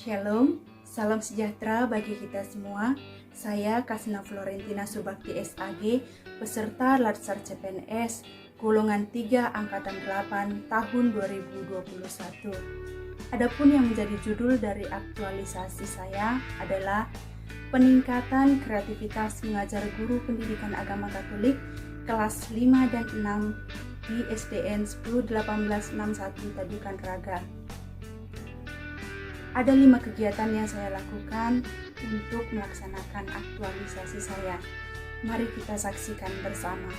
Shalom, salam sejahtera bagi kita semua. Saya Kasna Florentina Subakti SAG, peserta Latsar CPNS, golongan 3 Angkatan 8 tahun 2021. Adapun yang menjadi judul dari aktualisasi saya adalah peningkatan kreativitas mengajar guru pendidikan agama Katolik kelas 5 dan 6 di SDN 101861 Tajukan Raga. Ada 5 kegiatan yang saya lakukan untuk melaksanakan aktualisasi saya. Mari kita saksikan bersama.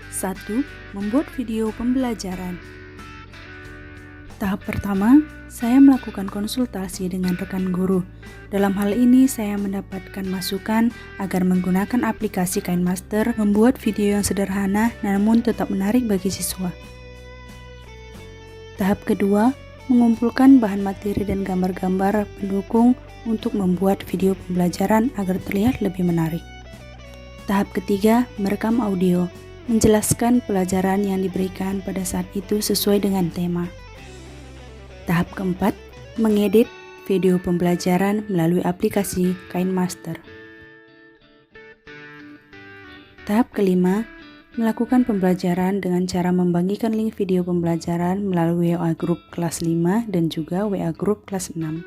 1. Membuat video pembelajaran. Tahap pertama, saya melakukan konsultasi dengan rekan guru. Dalam hal ini, saya mendapatkan masukan agar menggunakan aplikasi KineMaster membuat video yang sederhana namun tetap menarik bagi siswa. Tahap kedua, mengumpulkan bahan materi dan gambar-gambar pendukung untuk membuat video pembelajaran agar terlihat lebih menarik. Tahap ketiga, merekam audio, menjelaskan pelajaran yang diberikan pada saat itu sesuai dengan tema. Tahap keempat, mengedit video pembelajaran melalui aplikasi KineMaster. Tahap kelima, melakukan pembelajaran dengan cara membagikan link video pembelajaran melalui WA Group kelas 5 dan juga WA Group kelas 6.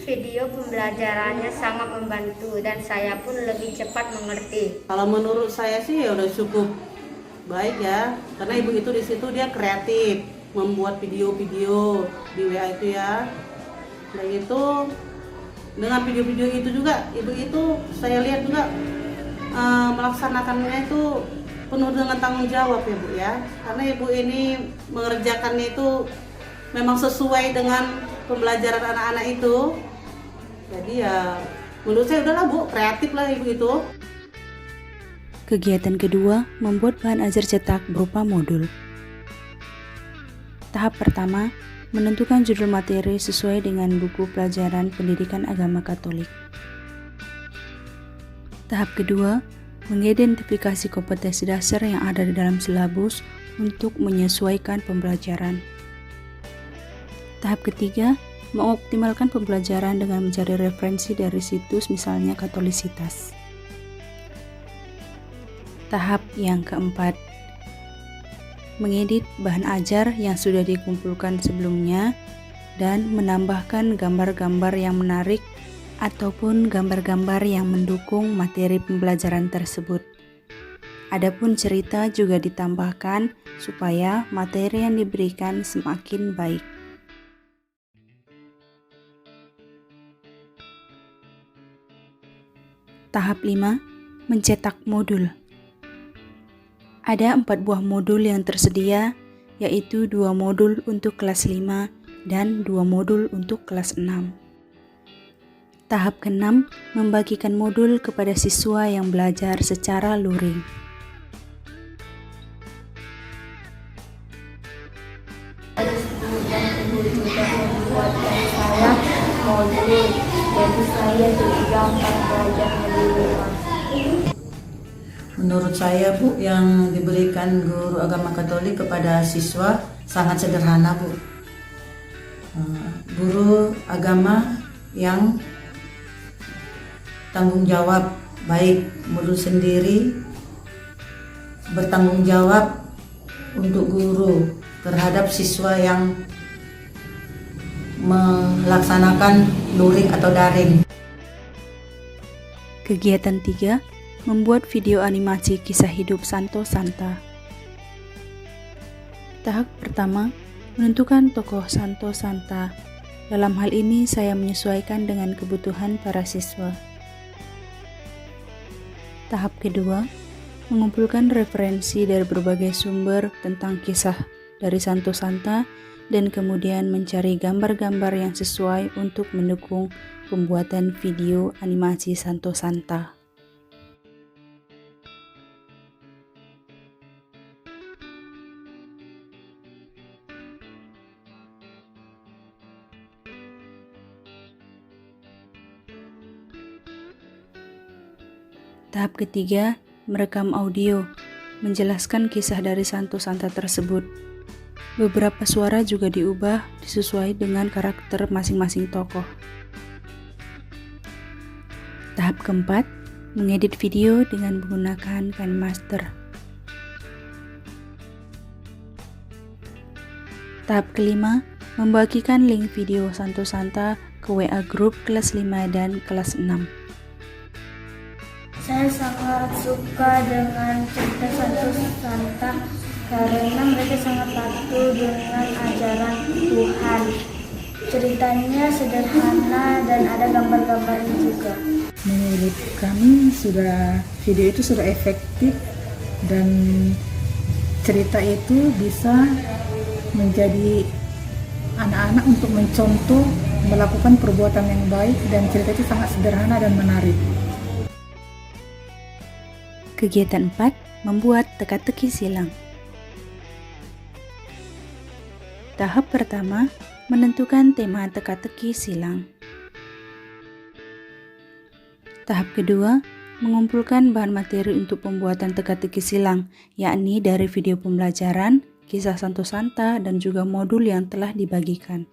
Video pembelajarannya sangat membantu dan saya pun lebih cepat mengerti. Kalau menurut saya sih ya udah cukup baik ya, karena ibu itu di situ dia kreatif membuat video-video di WA itu ya. Dan itu dengan video-video itu juga ibu itu saya lihat juga melaksanakannya itu penuh dengan tanggung jawab ya Bu ya, karena ibu ini mengerjakannya itu memang sesuai dengan pembelajaran anak-anak itu. Jadi ya menurut saya udahlah Bu, kreatif lah ibu itu. Kegiatan kedua, membuat bahan ajar cetak berupa modul. Tahap pertama, menentukan judul materi sesuai dengan buku pelajaran pendidikan agama Katolik. Tahap kedua, mengidentifikasi kompetensi dasar yang ada di dalam silabus untuk menyesuaikan pembelajaran. Tahap ketiga, mengoptimalkan pembelajaran dengan mencari referensi dari situs misalnya Katolisitas. Tahap yang keempat, mengedit bahan ajar yang sudah dikumpulkan sebelumnya dan menambahkan gambar-gambar yang menarik ataupun gambar-gambar yang mendukung materi pembelajaran tersebut. Adapun cerita juga ditambahkan supaya materi yang diberikan semakin baik. Tahap 5, mencetak modul. Ada 4 buah modul yang tersedia, yaitu 2 modul untuk kelas 5 dan 2 modul untuk kelas 6. Tahap ke-6, membagikan modul kepada siswa yang belajar secara luring. Saya modul, jadi saya lebih gampang belajarnya di rumah. Menurut saya Bu, yang diberikan guru agama Katolik kepada siswa sangat sederhana Bu. Guru agama yang tanggung jawab, baik modul sendiri, bertanggung jawab untuk guru terhadap siswa yang melaksanakan luring atau daring. Kegiatan 3, membuat video animasi kisah hidup Santo Santa. Tahap pertama, menentukan tokoh Santo Santa. Dalam hal ini saya menyesuaikan dengan kebutuhan para siswa. Tahap kedua, mengumpulkan referensi dari berbagai sumber tentang kisah dari Santo Santa dan kemudian mencari gambar-gambar yang sesuai untuk mendukung pembuatan video animasi Santo Santa. Tahap ketiga, merekam audio, menjelaskan kisah dari Santo Santa tersebut. Beberapa suara juga diubah disesuaikan dengan karakter masing-masing tokoh. Tahap keempat, mengedit video dengan menggunakan KineMaster. Tahap kelima, membagikan link video Santo Santa ke WA grup kelas 5 dan kelas 6. Saya sangat suka dengan cerita Santo Santa karena mereka sangat patuh dengan ajaran Tuhan. Ceritanya sederhana dan ada gambar-gambarnya juga. Menurut kami video itu sudah efektif dan cerita itu bisa menjadi anak-anak untuk mencontoh melakukan perbuatan yang baik, dan cerita itu sangat sederhana dan menarik. Kegiatan 4, membuat teka-teki silang. Tahap pertama, menentukan tema teka-teki silang. Tahap kedua, mengumpulkan bahan materi untuk pembuatan teka-teki silang, yakni dari video pembelajaran, kisah Santo Santa, dan juga modul yang telah dibagikan.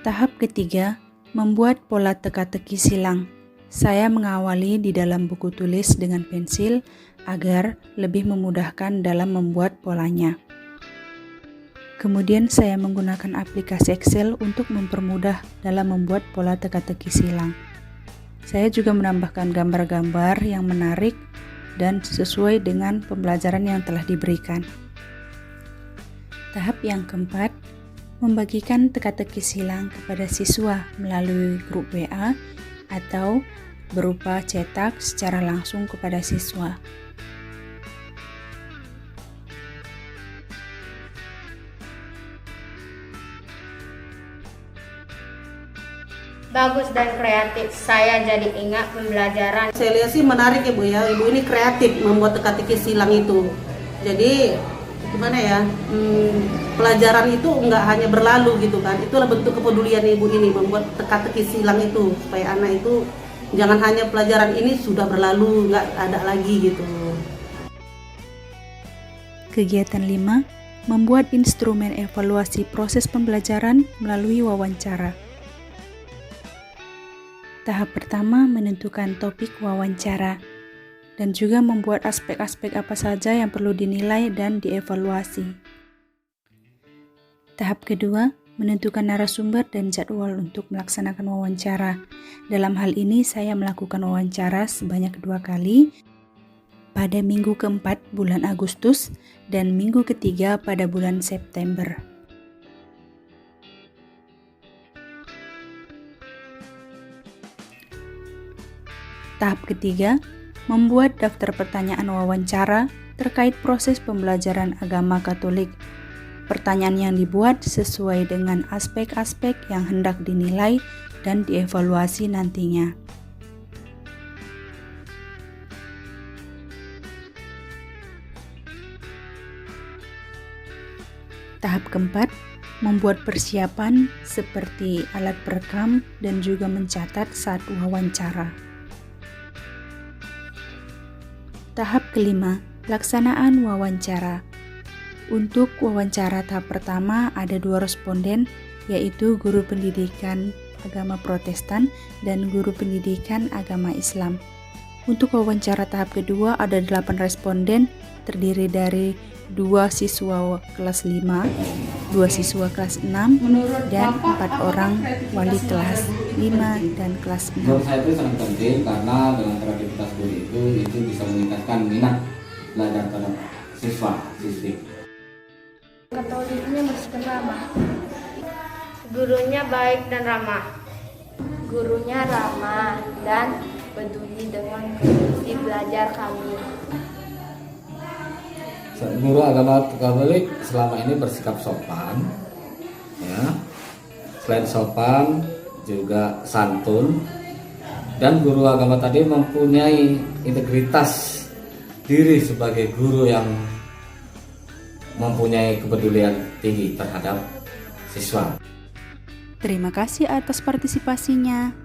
Tahap ketiga, membuat pola teka-teki silang. Saya mengawali di dalam buku tulis dengan pensil agar lebih memudahkan dalam membuat polanya. Kemudian saya menggunakan aplikasi Excel untuk mempermudah dalam membuat pola teka-teki silang. Saya juga menambahkan gambar-gambar yang menarik dan sesuai dengan pembelajaran yang telah diberikan. Tahap yang keempat, membagikan teka-teki silang kepada siswa melalui grup WA atau berupa cetak secara langsung kepada siswa. Bagus dan kreatif, saya jadi ingat pembelajaran. Saya lihat sih menarik ya Bu ya, Ibu ini kreatif membuat teka-teki silang itu. Jadi gimana ya, pelajaran itu nggak hanya berlalu gitu kan, itulah bentuk kepedulian Ibu ini membuat teka-teki silang itu, supaya anak itu jangan hanya pelajaran ini sudah berlalu, nggak ada lagi gitu. Kegiatan 5, membuat instrumen evaluasi proses pembelajaran melalui wawancara. Tahap pertama, menentukan topik wawancara dan juga membuat aspek-aspek apa saja yang perlu dinilai dan dievaluasi. Tahap kedua, menentukan narasumber dan jadwal untuk melaksanakan wawancara. Dalam hal ini saya melakukan wawancara sebanyak 2 kali, pada minggu keempat bulan Agustus dan minggu ketiga pada bulan September. Tahap ketiga, membuat daftar pertanyaan wawancara terkait proses pembelajaran agama Katolik. Pertanyaan yang dibuat sesuai dengan aspek-aspek yang hendak dinilai dan dievaluasi nantinya. Tahap keempat, membuat persiapan seperti alat perekam dan juga mencatat saat wawancara. Tahap kelima, pelaksanaan wawancara. Untuk wawancara tahap pertama ada 2 responden, yaitu guru pendidikan agama Protestan dan guru pendidikan agama Islam. Untuk wawancara tahap kedua ada 8 responden, terdiri dari 2 siswa kelas 5, 2 siswa kelas 6, dan 4 orang wali kelas 5 dan kelas 6. Menurut saya itu sangat penting karena dengan kreativitas guru itu bisa meningkatkan minat belajar terhadap siswi. Katoliknya meskipun ramah. Gurunya baik dan ramah. Gurunya ramah dan peduli dengan kondisi belajar kami. Guru agama Katolik selama ini bersikap sopan, ya. Selain sopan juga santun, dan guru agama tadi mempunyai integritas diri sebagai guru yang mempunyai kepedulian tinggi terhadap siswa. Terima kasih atas partisipasinya.